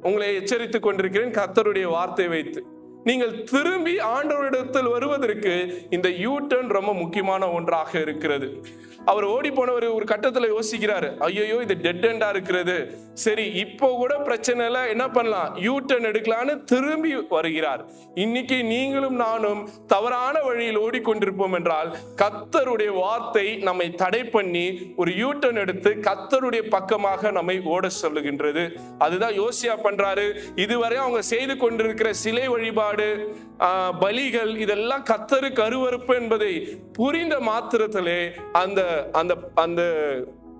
உங்களை எச்சரித்துக் கொண்டிருக்கிறேன் கர்த்தருடைய வார்த்தை வைத்து. நீங்கள் திரும்பி ஆண்டவரிடத்தில் வருவதற்கு இந்த யூட்டர்ன் ரொம்ப முக்கியமான ஒன்றாக இருக்கிறது. அவர் ஓடி போனவர் ஒரு கட்டத்துல யோசிக்கிறாரு, ஐயோ இது டெட் எண்டா இருக்கிறது, சரி இப்போ கூட பிரச்சனை இல்லை, என்ன பண்ணலாம், யூட்டர்ன் எடுக்கலான்னு திரும்பி வருகிறார். இன்னைக்கு நீங்களும் நானும் தவறான வழியில் ஓடிக்கொண்டிருப்போம் என்றால் கர்த்தருடைய வார்த்தை நம்மை தடை பண்ணி ஒரு யூட்டர்ன் எடுத்து கர்த்தருடைய பக்கமாக நம்மை ஓட சொல்லுகின்றது. அதுதான் யோசியா பண்றாரு. இதுவரை அவங்க செய்து கொண்டிருக்கிற சிலை வழிபாடு, பலிகள், இதெல்லாம் கர்த்தருக்கு அருவருப்பு என்பதை புரிந்த மாத்திரத்திலே அந்த அந்த அந்த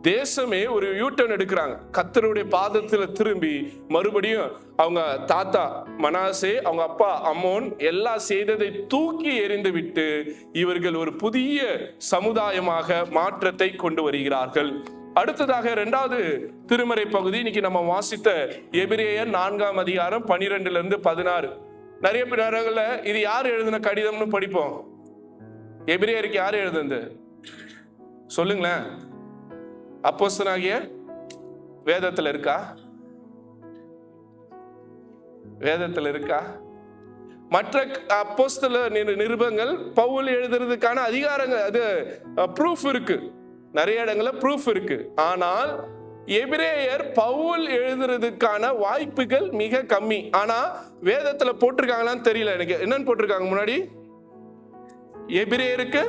தேசமே ஒரு யூட்டர்ன் எடுக்கிறாங்க. கர்த்தருடைய பாதத்துல திரும்பி மறுபடியும் அவங்க தாத்தா மனாசே, அவங்க அப்பா அம்மோன் எல்லாம் செய்ததை தூக்கி எறிந்து விட்டு இவர்கள் ஒரு புதிய சமுதாயமாக மாற்றத்தை கொண்டு வருகிறார்கள். அடுத்ததாக 2வது திருமறை பகுதி இன்னைக்கு நம்ம வாசித்த எபிரேயர் 4ஆம் அதிகாரம் 12 இருந்து 16. நிறைய பேர் இது யார் எழுதின கடிதம்னு படிப்போம். எபிரேயருக்கு யார் எழுதுனது சொல்லுங்களேன். அப்போஸ்தலனாகிய வேதத்துல இருக்கா? வேதத்துல இருக்கா? மற்ற அப்போஸ்தல நிருபங்கள் பவுல் எழுதுறதுக்கான அதிகாரங்கள், அது ப்ரூஃப் இருக்கு, நிறைய இடங்கள்ல ப்ரூஃப் இருக்கு. ஆனால் எபிரேயர் பவுல் எழுதுறதுக்கான வாய்ப்புகள் மிக கம்மி. ஆனா வேதத்துல போட்டிருக்காங்களான்னு தெரியல எனக்கு. என்னன்னு போட்டிருக்காங்க முன்னாடி? எபிரேயருக்கு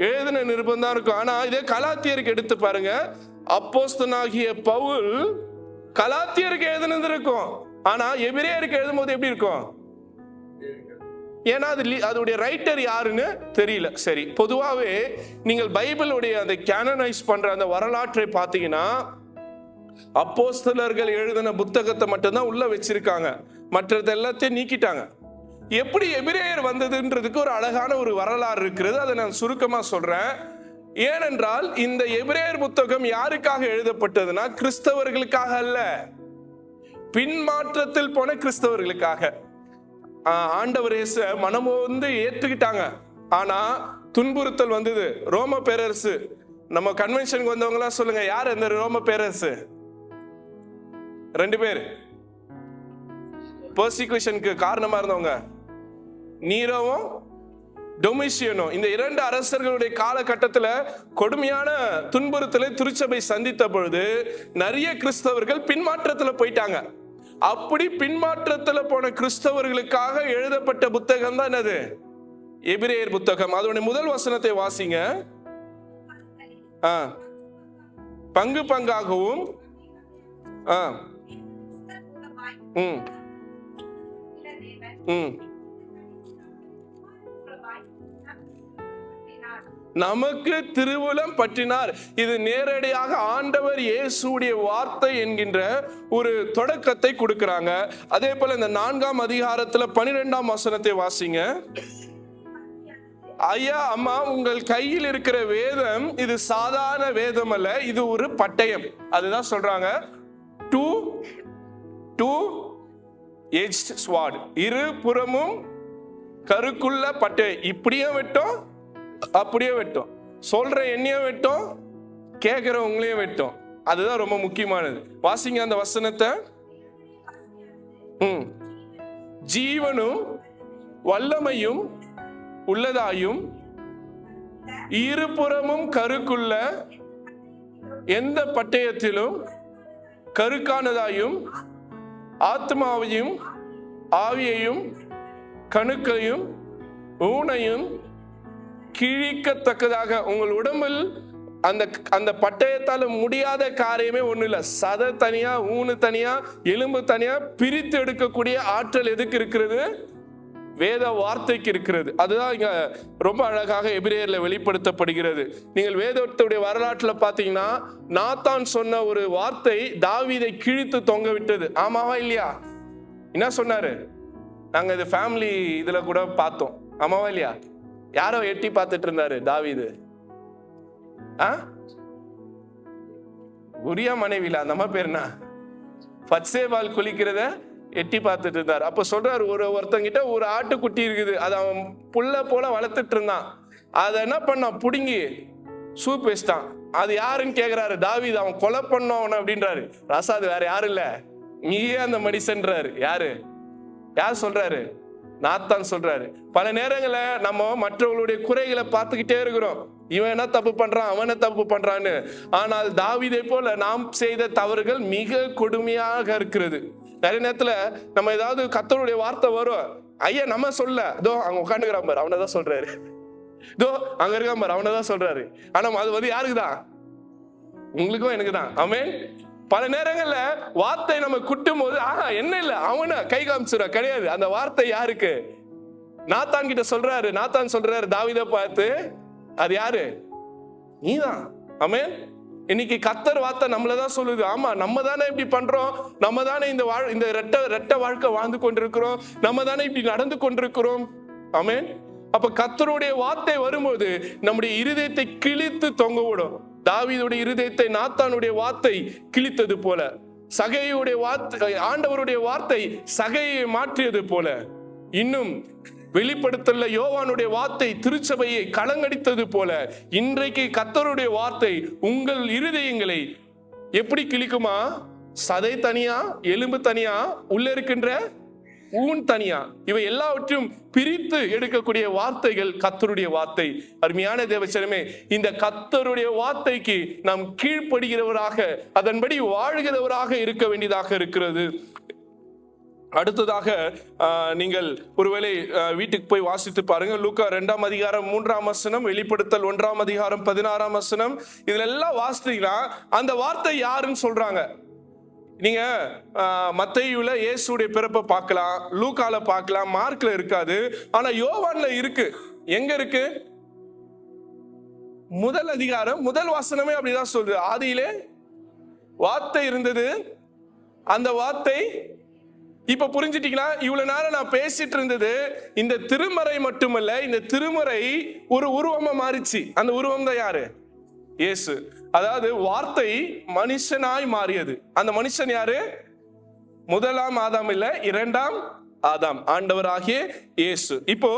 எழுதின நிருபம் தான் இருக்கும். ஆனா இதே கலாத்தியருக்கு எடுத்து பாருங்க, அப்போஸ்தலனாகிய பவுல் கலாத்தியருக்கு எழுதினது இருக்கும். ஆனா எபிரேயருக்கு எழுதும் போது எப்படி இருக்கும்? ஏன்னா அதோடைய ரைட்டர் யாருன்னு தெரியல. சரி, பொதுவாகவே நீங்கள் பைபிளுடைய அந்த கேனனைஸ் பண்ற அந்த வரலாற்றை பார்த்தீங்கன்னா அப்போஸ்தலர்கள் எழுதின புத்தகத்தை மட்டும்தான் உள்ள வச்சிருக்காங்க, மற்றது எல்லாத்தையும் நீக்கிட்டாங்க. எப்படி எபிரேயர் வந்ததுன்றதுக்கு ஒரு அழகான ஒரு வரலாறு இருக்கிறது, அதை நான் சுருக்கமா சொல்றேன். ஏனென்றால் இந்த எபிரேயர் புத்தகம் யாருக்காக எழுதப்பட்டதுன்னா கிறிஸ்தவர்களுக்காக அல்ல, பின்மாற்றத்தில் போன கிறிஸ்தவர்களுக்காக. ஆண்டவர் இயேசு மனமோ வந்து ஏற்றுக்கிட்டாங்க, ஆனா துன்புறுத்தல் வந்தது. ரோம பேரரசு, நம்ம கன்வென்ஷனுக்கு வந்தவங்க எல்லாம் சொல்லுங்க, யார் இந்த ரோம பேரரசு? 2 பேர் பெர்சிக்யூஷனுக்கு காரணமா இருந்தவங்க, நீரோவும் டொமிஷியனும். இந்த 2 அரசர்களுடைய காலகட்டத்தில் கொடுமையான துன்புறுத்தலை திருச்சபை சந்தித்த பொழுது நிறைய கிறிஸ்தவர்கள் பின்மாற்றத்தில் போயிட்டாங்க. அப்படி பின்மாற்றத்தில் போன கிறிஸ்தவர்களுக்காக எழுதப்பட்ட புத்தகம் தான் என்னது? எபிரேயர் புத்தகம். அதோட முதல் வசனத்தை வாசிங்க. பங்கு பங்காகவும் நமக்கு திருவுளம் பற்றினார். இது நேரடியாக ஆண்டவர் இயேசுடைய வார்த்தை என்கின்ற ஒரு தொடக்கத்தை கொடுக்கிறாங்க. அதே போல இந்த 4ஆம் அதிகாரத்துல 12ஆம் வசனத்தை வாசிங்க. ஐயா அம்மா, உங்கள் கையில் இருக்கிற வேதம் இது சாதாரண வேதம் அல்ல, இது ஒரு பட்டயம். அதுதான் சொல்றாங்க, டூ எட்ஜ்ட் ஸ்வார்ட், இரு புறமும் கருக்குள்ள பட்டயம். இப்படியே வெட்டும், அப்படியே வெட்டும், சொல்ற என்னையும் வெட்டும், கேட்கிற உங்களையும் வெட்டும். அதுதான் ரொம்ப முக்கியமானது. வாசிங்க அந்த வசனத்தை. ஜீவனும் வல்லமையும் உள்ளதாயும் இருபுறமும் கருக்குள்ள எந்த பட்டயத்திலும் கருக்கானதாயும் ஆத்மாவையும் ஆவியையும் கணுக்கையும் ஊனையும் கிழிக்கத்தக்கதாக. உங்கள் உடம்பில் அந்த பட்டயத்தால முடியாத காரியமே ஒண்ணு இல்ல. சதை தனியா, ஊனு தனியா, எலும்பு தனியா பிரித்து எடுக்கக்கூடிய ஆற்றல் எதுக்கு இருக்கிறது? வேத வார்த்தைக்கு இருக்கிறது. அதுதான் இங்க ரொம்ப அழகாக எபிரேயர்ல வெளிப்படுத்தப்படுகிறது. நீங்கள் வேதத்துடைய வரலாற்றுல பாத்தீங்கன்னா, நாத்தான் சொன்ன ஒரு வார்த்தை தாவீதை கிழித்து தொங்க விட்டது. ஆமாவா இல்லையா? என்ன சொன்னாரு? நாங்க இது ஃபேமிலி இதுல கூட பார்த்தோம். ஆமாவா இல்லையா? யாரோ எட்டி பார்த்துட்டு இருந்தாரு தாவீது. உரியா மனைவில அந்த அம்மா பேர் என்ன? பத்சேபால் குளிக்கிறத எட்டி பார்த்துட்டு இருந்தார். அப்ப சொல்றாரு, ஒருத்தங்கிட்ட ஒரு ஆட்டுக்குட்டி இருக்குது, அதை அவன் புல்ல போல வளர்த்துட்டு இருந்தான். அதை என்ன பண்ணான்? புடுங்கி சூப் வச்சிட்டான். அது யாருன்னு கேக்குறாரு தாவீது. அவன் கொலை பண்ணவன் அப்படின்றாரு. ராசா, அது வேற யாரும் இல்ல, நீயே அந்த மனுஷன்றாரு. யார் சொல்றாரு? நாத்தான் சொல்றாரு. பல நேரங்கள நம்ம மற்றவங்களுடைய குறைகளை பார்த்துக்கிட்டே இருக்கிறோம். இவன் என்ன தப்பு பண்றான், அவன் என்ன தப்பு பண்றான்னு. ஆனால் தாவீதை போல நாம் செய்த தவறுகள் மிக கொடுமையாக இருக்கிறது. நிறைய நேரத்துல நம்ம ஏதாவது கர்த்தருடைய வார்த்தை வரும், ஐயா நம்ம சொல்ல, இதோ அங்க உட்காந்துக்கிறான் பாரு, அவனதான் சொல்றாரு, இதோ அங்க இருக்கான் பாரு, அவனதான் சொல்றாரு. ஆனா அது யாருக்குதான்? உங்களுக்கும் எனக்கு தான். ஆமென். பல நேரங்கள்ல வார்த்தை நம்ம குட்டும் போது என்ன இல்ல, அவன கை காமிச்சுற கிடையாது. அந்த வார்த்தை யாருக்கு? நாத்தான் கிட்ட சொல்றாரு. நாத்தான் சொல்றாரு தாவீதை பார்த்து, அது யாரு? நீதான். ஆமென். இன்னைக்கு கர்த்தர் வார்த்தை நம்மளதான் சொல்லுது. ஆமா, நம்ம தானே இப்படி பண்றோம், நம்ம தானே இந்த ரெட்ட வாழ்க்கை வாழ்ந்து கொண்டிருக்கிறோம், நம்ம தானே இப்படி நடந்து கொண்டிருக்கிறோம். ஆமென். அப்ப கர்த்தருடைய வார்த்தை வரும்போது நம்முடைய இருதயத்தை கிழித்து தொங்க விடும். தாவீதுடைய இருதயத்தை நாத்தானுடைய வார்த்தை கிழித்தது போல, சகையுடைய வார்த்தை, ஆண்டவருடைய வார்த்தை சகையை மாற்றியது போல, இன்னும் வெளிப்படுத்தல யோவானுடைய வார்த்தை திருச்சபையை கலங்கடித்தது போல, இன்றைக்கு கர்த்தருடைய வார்த்தை உங்கள் இருதயங்களை எப்படி கிழிக்குமா? சதை தனியா, எலும்பு தனியா, உள்ள இருக்கின்ற ஊன் தனியா, இவை எல்லாவற்றையும் பிரித்து எடுக்கக்கூடிய வார்த்தைகள் கர்த்தருடைய வார்த்தை. அருமையான தேவச்சனமே, இந்த கர்த்தருடைய வார்த்தைக்கு நாம் கீழ்ப்படுகிறவராக, அதன்படி வாழ்கிறவராக இருக்க வேண்டியதாக இருக்கிறது. அடுத்ததாக நீங்கள் ஒருவேளை வீட்டுக்கு போய் வாசித்து பாருங்க. லூக்கா 2ஆம் அதிகாரம் 3ஆம் வசனம், வெளிப்படுத்தல் 1ஆம் அதிகாரம் 16ஆம் வசனம், இதுல எல்லாம் வாசித்தீங்கன்னா அந்த வார்த்தை யாருன்னு சொல்றாங்க. நீங்க மத்தேயுல இயேசுடைய பிறப்பை பார்க்கலாம், லூக்கால பார்க்கலாம், மார்க்ல இருக்காது, ஆனா யோவான்ல இருக்கு. எங்க இருக்கு? முதல் அதிகாரம் முதல் வசனமே அப்படிதான் சொல்லுது. ஆதியிலே வார்த்தை இருந்தது, அந்த வார்த்தை. இப்ப புரிஞ்சுட்டீங்களா? இவ்வளவு நேரம் நான் பேசிட்டு இருந்தது இந்த திருமறை மட்டுமல்ல, இந்த திருமறை ஒரு உருவமா மாறிச்சு. அந்த உருவம் தான் யாரு? இயேசு. அதாவது வார்த்தை மனுஷனாய் மாறியது. அந்த மனுஷன் யாரு? முதலாம் ஆதாம் இல்ல, 2ஆம் ஆதாம், ஆண்டவராகிய இயேசு. இப்போ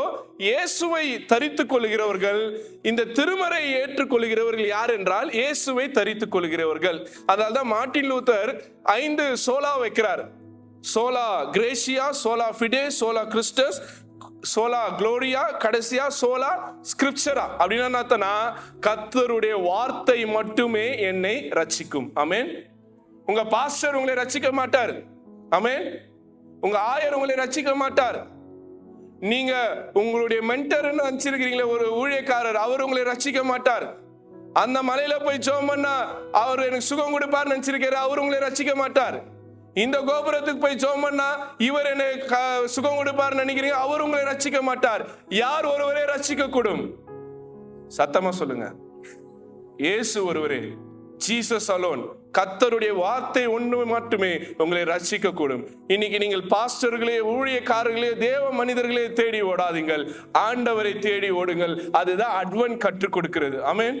இயேசுவை தரித்துக் கொள்கிறவர்கள், இந்த திருமறை ஏற்றுக்கொள்கிறவர்கள் யார் என்றால் இயேசுவை தரித்துக் கொள்கிறவர்கள். அதனால்தான் மார்ட்டின் லூத்தர் 5 சோலா வைக்கிறார். சோலா கிரேசியா, சோலா ஃபிடே, சோலா கிறிஸ்டஸ், சோலா குளோரியா, கடைசியா சோலா ஸ்கிரிப்சரா. அப்படின்னா கர்த்தருடைய வார்த்தை மட்டுமே என்னை ரட்சிக்கும். ஆமென். உங்க பாஸ்டர் உங்களை ரட்சிக்க மாட்டார். ஆமென். உங்க ஆயர் உங்களை ரட்சிக்க மாட்டார். நீங்க உங்களுடைய மென்டர்னு நினைச்சிருக்கிறீங்களே ஒரு ஊழியக்காரர், அவர் உங்களை ரட்சிக்க மாட்டார். அந்த மலையில போய் ஜெபம் பண்ணா அவர் எனக்கு சுகம் கொடுப்பார் நினைச்சிருக்காரு, அவர் உங்களை ரட்சிக்க மாட்டார். இந்த கோபுரத்துக்கு போய் ஜெபம் பண்ணா இவர் என்ன சுகம் கொடுப்பார் நினைக்கிறீங்க, அவர் உங்களை ரட்சிக்க மாட்டார். யார் ஒருவரே ரட்சிக்க கூடும்? சத்தமா சொல்லுங்க, இயேசு ஒருவரே, ஜீசஸ் அலோன். கர்த்தருடைய வார்த்தை ஒன்று மட்டுமே உங்களை ரட்சிக்க கூடும். இன்னைக்கு நீங்கள் பாஸ்டர்களே, ஊழியக்காரர்களே, தேவ மனிதர்களே தேடி ஓடாதீங்கள், ஆண்டவரை தேடி ஓடுங்கள். அதுதான் அட்வென்ட் கற்றுக் கொடுக்கிறது. ஆமென்.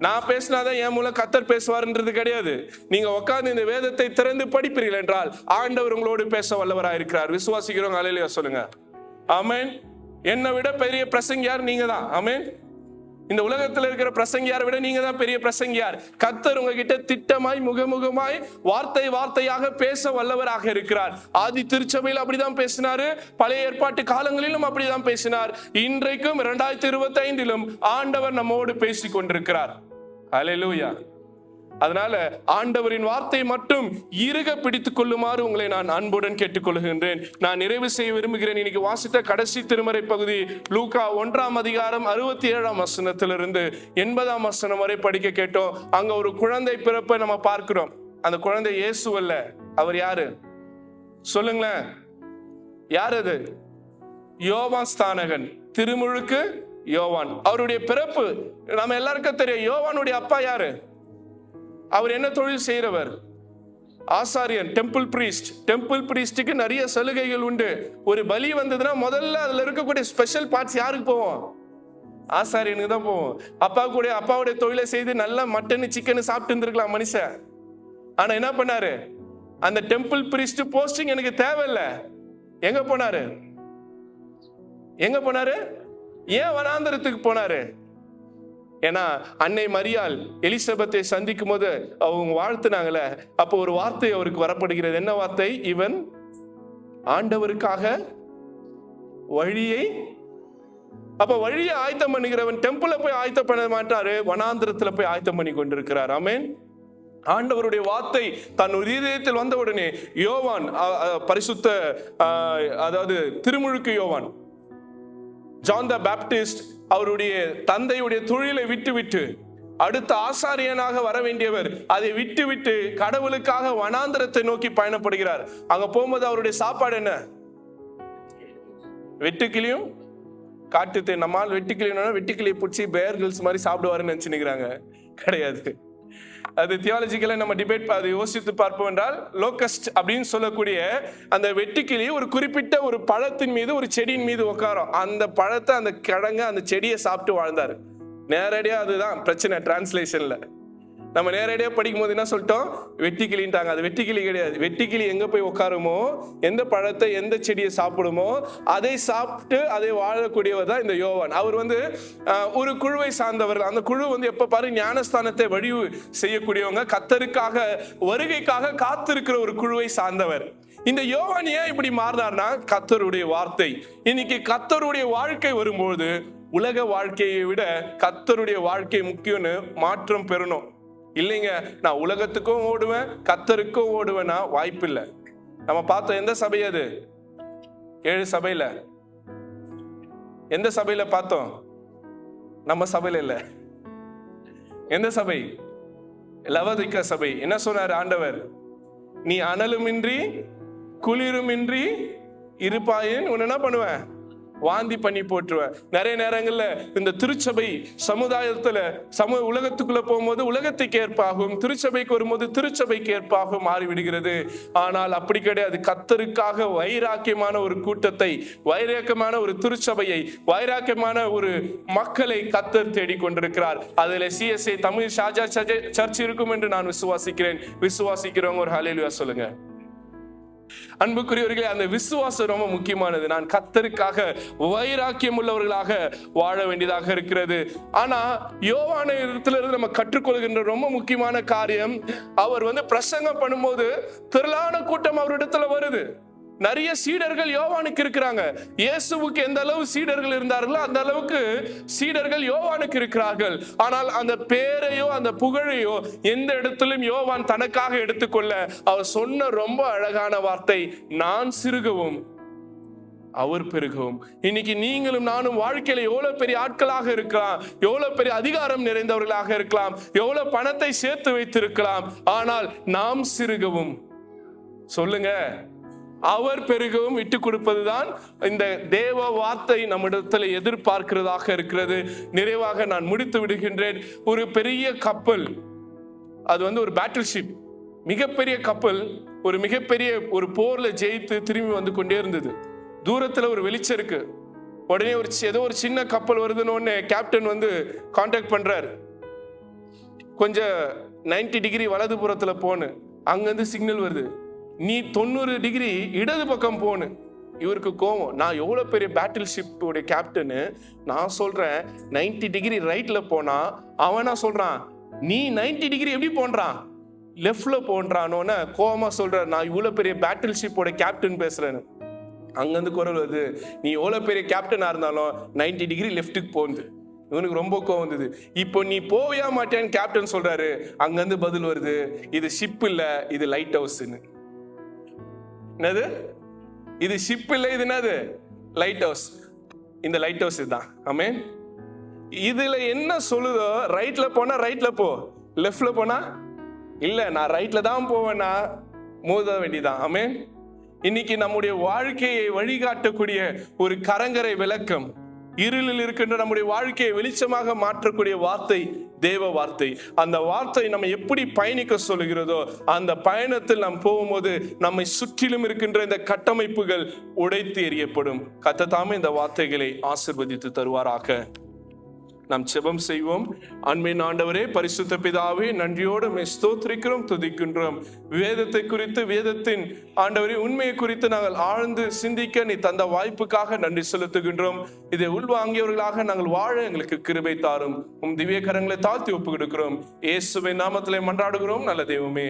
நான் பேசினாதான் என் மூலம் கர்த்தர் பேசுவார்ன்றது கிடையாது. நீங்க உட்கார்ந்து இந்த வேதத்தை திறந்து படிப்பீர்கள் என்றால் ஆண்டவர் உங்களோடு பேச வல்லவராக இருக்கிறார். விசுவாசிக்கிறவங்க அல்லேலூயா சொல்லுங்க. ஆமென். என்னை விட பெரிய பிரசங்கியார் நீங்க தான். ஆமென். இந்த உலகத்தில் இருக்கிற பிரசங்கியாரை விட நீங்க தான் பெரிய பிரசங்கியார். கர்த்தர் உங்ககிட்ட திட்டமாய் முகமுகமாய் வார்த்தை வார்த்தையாக பேச வல்லவராக இருக்கிறார். ஆதி திருச்சபையில் அப்படிதான் பேசினாரு, பழைய ஏற்பாட்டு காலங்களிலும் அப்படிதான் பேசினார். இன்றைக்கும் 2025 ஆண்டவர் நம்மோடு பேசிக் கொண்டிருக்கிறார். அல்லேலூயா. அதனால ஆண்டவரின் வார்த்தை மட்டும் இறுக பிடித்துக் கொள்ளுமாறு உங்களை நான் அன்புடன் கேட்டுக்கொள்கின்றேன். நான் நிறைவு செய்ய விரும்புகிறேன். இன்னைக்கு வாசித்த கடைசி திருமறை பகுதி லூக்கா 1ஆம் அதிகாரம் 67ஆம் வசனத்திலிருந்து 80ஆம் வசனம் வரை படிக்க கேட்டோம். அங்க ஒரு குழந்தை பிறப்பை நம்ம பார்க்கிறோம். அந்த குழந்தை இயேசு அல்ல. அவர் யாரு சொல்லுங்களேன்? யார் அது? யோவான் ஸ்நானகன், திருமுழுக்கு யோவான். அவருடைய பிறப்பு நம்ம எல்லாருக்கும் தெரியும். யோவானுடைய அப்பா யாரு? அவர் என்ன தொழில் செய்கிறவர்? ஆசாரியன், டெம்பிள் பிரீஸ்ட். டெம்பிள் பிரீஸ்டுக்கு நிறைய சலுகைகள் உண்டு. ஒரு பலி வந்ததுன்னா முதல்ல அதுல இருக்கக்கூடிய ஸ்பெஷல் பார்ட்ஸ் யாருக்கு போவோம்? ஆசாரியனுக்கு தான் போவோம். அப்பாவுடைய தொழிலை செய்து நல்லா மட்டன் சிக்கன் சாப்பிட்டு இருந்திருக்கலாம் மனுஷன். ஆனா என்ன பண்ணாரு? அந்த டெம்பிள் பிரீஸ்ட் போஸ்டிங் எனக்கு தேவையில்லை. எங்க போனாரு? ஏன் வனாந்தரத்துக்கு போனாரு? ஏன்னா அன்னை மரியாள் எலிசபெத்தை சந்திக்கும் போது அவங்க வாழ்த்துனாங்களே, அப்போ ஒரு வார்த்தை அவருக்கு வரப்படுகிறது. என்ன வார்த்தை? இவன் ஆண்டவருக்காக வழியை. அப்ப வழியை ஆயத்தம் பண்ணுகிறவன் டெம்பிள போய் ஆயத்தம் பண்ண மாட்டாரு, வனாந்திரத்துல போய் ஆயத்தம் பண்ணி கொண்டிருக்கிறார். ஆமென். ஆண்டவருடைய வார்த்தை தன் இதயத்தில் வந்த உடனே யோவான், பரிசுத்த அதாவது திருமுழுக்கு யோவான், ஜான் த பேப்டிஸ்ட், அவருடைய தந்தையுடைய தொழிலை விட்டுவிட்டு அடுத்த ஆசாரியனாக வர வேண்டியவர் அதை விட்டுவிட்டு கடவுளுக்காக வனாந்தரத்தை நோக்கி பயணப்படுகிறார். அங்க போகும்போது அவருடைய சாப்பாடு என்ன? வெட்டுக்கிளியும் காட்டுத்தேன். நம்மால் வெட்டுக்கிளியை பிடிச்சி பேர் கில்ஸ் மாதிரி சாப்பிடுவாருன்னு நினைச்சுக்கிறாங்க. கிடையாது. அது தியாலஜிக்கலா நம்ம டிபேட் அதை யோசித்து பார்ப்போம் என்றால், லோகஸ்ட் அப்படின்னு சொல்லக்கூடிய அந்த வெட்டுக்கிளி ஒரு குறிப்பிட்ட ஒரு பழத்தின் மீது, ஒரு செடியின் மீது உட்காரும். அந்த பழத்தை, அந்த கிழங்க, அந்த செடியை சாப்பிட்டு வாழ்ந்தார். நேரடியா அதுதான் பிரச்சனை. டிரான்ஸ்லேஷன்ல நம்ம நேரடியா படிக்கும் போது என்ன சொல்லிட்டோம்? வெட்டுக்கிளின்ட்டாங்க. அது வெட்டுக்கிளி கிடையாது. வெட்டுக்கிளி எங்க போய் உட்காருமோ, எந்த பழத்தை, எந்த செடியை சாப்பிடுமோ அதை சாப்பிட்டு அதை வாழக்கூடியவர் தான் இந்த யோவான். அவர் ஒரு குழுவை சார்ந்தவர். அந்த குழு எப்ப பாரு ஞானஸ்தானத்தை வடிவு செய்யக்கூடியவங்க, கர்த்தருக்காக வருகைக்காக காத்திருக்கிற ஒரு குழுவை சார்ந்தவர். இந்த யோவான் ஏன் இப்படி மாறினார்னா, கர்த்தருடைய வார்த்தை. இன்னைக்கு கர்த்தருடைய வாழ்க்கை வரும்போது உலக வாழ்க்கையை விட கர்த்தருடைய வாழ்க்கை முக்கியம்னு மாற்றம் பெறணும். இல்லைங்க, நான் உலகத்துக்கும் ஓடுவேன் கர்த்தருக்கும் ஓடுவேன்னா வாய்ப்பு இல்லை. நம்ம பார்த்தோம். எந்த சபை அது? 7 சபையில எந்த சபையில பார்த்தோம்? நம்ம சபையில இல்ல. எந்த சபை? லவோதிக்கா சபை. என்ன சொன்னார் ஆண்டவர்? நீ அனலுமின்றி குளிருமின்றி இருப்பாயின் உன்னை என்ன பண்ணுவேன்? வாந்தி பண்ணி போட்டுருவேன். நிறைய நேரங்கள்ல இந்த திருச்சபை சமுதாயத்துல உலகத்துக்குள்ள போகும்போது உலகத்துக்கு ஏற்பாகும், திருச்சபைக்கு வரும்போது திருச்சபைக்கு ஏற்பாகும் மாறிவிடுகிறது. ஆனால் அப்படி கிடையாது. கர்த்தருக்காக வைராக்கியமான ஒரு கூட்டத்தை, வைராக்கியமான ஒரு திருச்சபையை, வைராக்கியமான ஒரு மக்களை கர்த்தர் தேடிக்கொண்டிருக்கிறார். அதுல CSA தமிழ் ஷாஜா சர்ச் இருக்கும் என்று நான் விசுவாசிக்கிறேன். விசுவாசிக்கிறவங்க ஒரு ஹல்லேலூயா சொல்லுங்க. அன்புக்குரியவர்களே, அந்த விசுவாசம் ரொம்ப முக்கியமானது. நான் கர்த்தருக்காக வைராக்கியம் உள்ளவர்களாக வாழ வேண்டியதாக இருக்கிறது. ஆனா யோவான இடத்திலிருந்து நம்ம கற்றுக்கொள்கின்ற ரொம்ப முக்கியமான காரியம், அவர் பிரசங்கம் பண்ணும்போது திரளான கூட்டம் அவரிடத்துல வருது. நிறைய சீடர்கள் யோவானுக்கு இருக்கிறாங்க. இயேசுவுக்கு எந்த அளவு சீடர்கள் இருந்தார்களோ அந்த அளவுக்கு சீடர்கள் யோவானுக்கு இருக்கிறார்கள். ஆனால் அந்த பேரையோ அந்த புகழையோ எந்த இடத்திலும் யோவான் தனக்காக எடுத்துக்கொள்ள அவர் சொன்ன ரொம்ப அழகான வார்த்தை, நான் சிறுகவும் அவர் பெருகவும். இன்னைக்கு நீங்களும் நானும் வாழ்க்கையில எவ்வளவு பெரிய ஆட்களாக இருக்கலாம், எவ்வளவு பெரிய அதிகாரம் நிறைந்தவர்களாக இருக்கலாம், எவ்வளவு பணத்தை சேர்த்து வைத்திருக்கலாம், ஆனால் நாம் சிறுகவும். சொல்லுங்க, அவர் பெருகவும் விட்டு கொடுப்பதுதான் இந்த தேவ வார்த்தை நம்மிடத்தில் எதிர்பார்க்கிறதாக இருக்கிறது. நிறைவாக நான் முடித்து விடுகின்றேன். ஒரு பெரிய கப்பல், அது ஒரு பேட்டில் ஷிப், மிகப்பெரிய கப்பல், ஒரு மிகப்பெரிய ஒரு போர்ல ஜெயித்து திரும்பி வந்து கொண்டே இருந்தது. தூரத்துல ஒரு வெளிச்சம் இருக்கு. உடனே ஏதோ ஒரு சின்ன கப்பல் வருதுன்னு கேப்டன் கான்டாக்ட் பண்றாரு. கொஞ்சம் 90 டிகிரி வலது புறத்துல போன்னு, அங்கிருந்து சிக்னல் வருது, நீ 90 டிகிரி இடது பக்கம் போன்னு. இவருக்கு கோவம், நான் எவ்வளவு பெரிய பேட்டில் ஷிப் உடைய கேப்டனு, நான் சொல்றேன் 90 டிகிரி ரைட்ல போனா, அவனா சொல்றான் நீ 90 டிகிரி எப்படி போன்றான், லெஃப்ட்ல போன்றானோன்னு கோவமா சொல்ற, நான் இவ்வளவு பெரிய பேட்டில் ஷிப்போட கேப்டன் பேசுறேன்னு. அங்கிருந்து குரல் வருது, நீ எவ்வளவு பெரிய கேப்டனா இருந்தாலும் 90 டிகிரி லெஃப்ட்டுக்கு போகுது. இவனுக்கு ரொம்ப கோவம் வந்தது. இப்போ நீ போவியா மாட்டேன்னு கேப்டன் சொல்றாரு. அங்கிருந்து பதில் வருது, இது ஷிப் இல்ல, இது லைட் ஹவுஸ். என்னது இது? ஷிப் இல்ல, இது என்னது? Light house. இந்த லைட் ஹவுஸ் இதுதான். ஆமென். இதுல என்ன சொல்லுதோ, ரைட்ல போனா ரைட்ல போ, லெஃப்ட்ல போனா இல்ல நான் ரைட்ல தான் போவேன்னா மோத வேண்டியதான். ஆமென். இன்னைக்கு நம்முடைய வாழ்க்கையை வழிகாட்டக்கூடிய ஒரு கரங்கரை விளக்கம், இருளில் இருக்கின்ற நம்முடைய வாழ்க்கையை வெளிச்சமாக மாற்றக்கூடிய வார்த்தை தேவ வார்த்தை. அந்த வார்த்தை நம்ம எப்படி பயணிக்க சொல்லுகிறதோ, அந்த பயணத்தில் நாம் போகும்போது நம்மை சுற்றிலும் இருக்கின்ற இந்த கட்டமைப்புகள் உடைத்து எறியப்படும். கர்த்தர் இந்த வார்த்தைகளை ஆசீர்வதித்து தருவாராக. நாம் செபம் செய்வோம். அன்பின் ஆண்டவரே, பரிசுத்த பிதாவே, நன்றியோடு ஸ்தோத்திரிக்கிறோம், துதிக்கின்றோம். வேதத்தை குறித்து, வேதத்தின் ஆண்டவரே உண்மையை குறித்து நாங்கள் ஆழ்ந்து சிந்திக்க நீ தந்த வாய்ப்புக்காக நன்றி செலுத்துகின்றோம். இதை உள்வாங்கியவர்களாக நாங்கள் வாழ எங்களுக்கு கிருபை தாரும். திவ்ய கரங்களை தாழ்த்தி ஒப்பு கொடுக்கிறோம். இயேசுவின் நாமத்திலே மன்றாடுகிறோம் நல்ல தெய்வமே.